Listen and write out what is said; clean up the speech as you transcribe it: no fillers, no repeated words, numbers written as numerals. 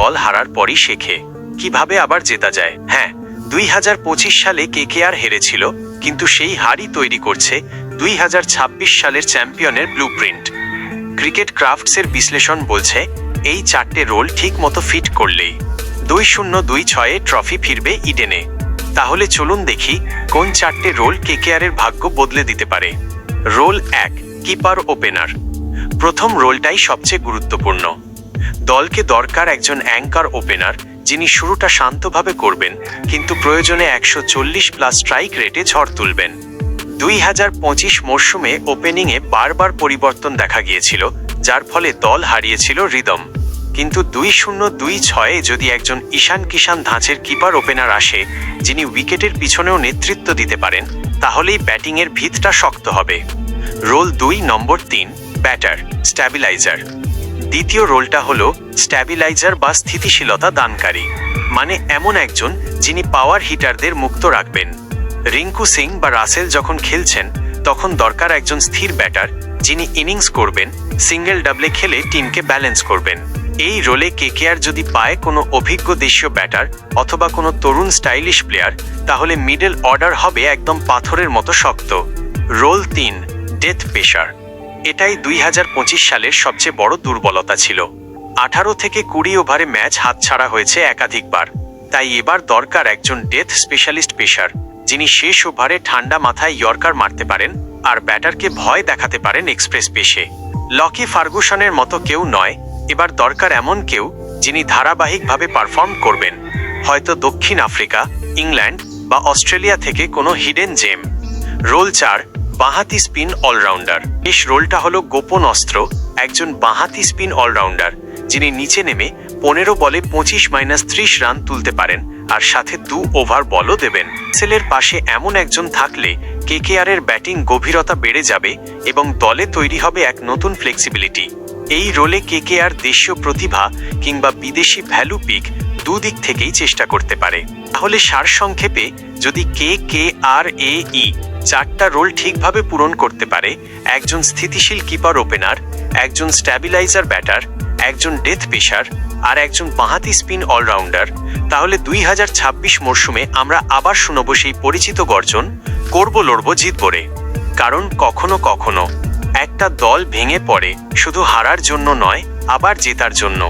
দল হারার পরই শেখে কিভাবে আবার জেতা যায়। হ্যাঁ, 2025 সালে কেকেআর হেরেছিল, কিন্তু সেই হারই তৈরি করছে 2026 সালের চ্যাম্পিয়নের ব্লুপ্রিন্ট। ক্রিকেট ক্রাফটসের বিশ্লেষণ বলছে এই 4টে রোল ঠিক মতো ফিট করলেই 2026-এ ট্রফি ফিরবে ইডেনে। তাহলে চলুন দেখি কোন 4টে রোল কেকেআরের ভাগ্য বদলে দিতে পারে। Role 1, keeper opener. প্রথম রোলটাই সবচেয়ে গুরুত্বপূর্ণ। দলকে দরকার একজন অ্যাঙ্কার ওপেনার, যিনি শুরুটা শান্তভাবে করবেন কিন্তু প্রয়োজনে 140+ স্ট্রাইক রেটে ঝড় তুলবেন। 2025 মরশুমে ওপেনিংয়ে বারবার পরিবর্তন দেখা গিয়েছিল, যার ফলে দল হারিয়েছিল রিদম। কিন্তু 2026-এ যদি একজন ঈশান কিষান ধাঁচের কিপার ওপেনার আসে, যিনি উইকেটের পিছনেও নেতৃত্ব দিতে পারেন, তাহলেই ব্যাটিংয়ের ভিতটা শক্ত হবে। রোল 2, নম্বর 3, ব্যাটার, স্ট্যাবিলাইজার। দ্বিতীয় রোলটা হলো স্ট্যাবিলাইজার বা স্থিতিশীলতা দানকারী, মানে এমন একজন যিনি পাওয়ার হিটারদের মুক্ত রাখবেন। রিঙ্কু সিং বা রাসেল যখন খেলছেন, তখন দরকার একজন স্থির ব্যাটার, যিনি ইনিংস করবেন, সিঙ্গেল ডাবলে খেলে টিমকে ব্যালেন্স করবেন। এই রোলে কেকেআর যদি পায় কোনো অভিজ্ঞ দেশীয় ব্যাটার অথবা কোনো তরুণ স্টাইলিশ প্লেয়ার, তাহলে মিডল অর্ডার হবে একদম পাথরের মতো শক্ত। Role 3, death pacer. এটাই 2025 সালের সবচেয়ে বড় দুর্বলতা ছিল। 18 থেকে 20 ওভারে ম্যাচ হাতছাড়া হয়েছে একাধিকবার। তাই এবার দরকার একজন ডেথ স্পেশালিস্ট পেসার, যিনি শেষ ওভারে ঠান্ডা মাথায় ইয়র্কার মারতে পারেন আর ব্যাটারকে ভয় দেখাতে পারেন এক্সপ্রেস পেসে। লকি ফার্গুসনের মতো কেউ নয়, এবার দরকার এমন কেউ যিনি ধারাবাহিকভাবে পারফর্ম করবেন, হয়তো দক্ষিণ আফ্রিকা, ইংল্যান্ড বা অস্ট্রেলিয়া থেকে কোনো হিডেন জেম। রোল 4, বাঁহাতি স্পিন অলরাউন্ডার। এই রোলটা হলো গোপন অস্ত্র, একজন বাঁহাতি স্পিন অলরাউন্ডার, যিনি নিচে নেমে 15 বলে 25-30 রান তুলতে পারেন আর সাথে 2 ওভার বলও দেবেন। সেলের পাশে এমন একজন থাকলে কেকেআরের ব্যাটিং গভীরতা বেড়ে যাবে এবং দলে তৈরি হবে এক নতুন ফ্লেক্সিবিলিটি। এই রোলে কেকেআর দেশীয় প্রতিভা কিংবা বিদেশি ভ্যালু পিক দুদিক থেকেই চেষ্টা করতে পারে। তাহলে সারসংক্ষেপে, যদি কেকেআরএই 4টা রোল ঠিকভাবে পূরণ করতে পারে, একজন স্থিতিশীল কিপার ওপেনার, একজন স্ট্যাবিলাইজার ব্যাটার, একজন ডেথ পেসার আর একজন বাঁহাতি স্পিন অলরাউন্ডার, তাহলে 2026 মরশুমে আমরা আবার শুনব সেই পরিচিত গর্জন, করব লড়ব জিতব রে। কারণ কখনো কখনো একটা দল ভেঙে পড়ে শুধু হারার জন্য নয়, আবার জেতার জন্য।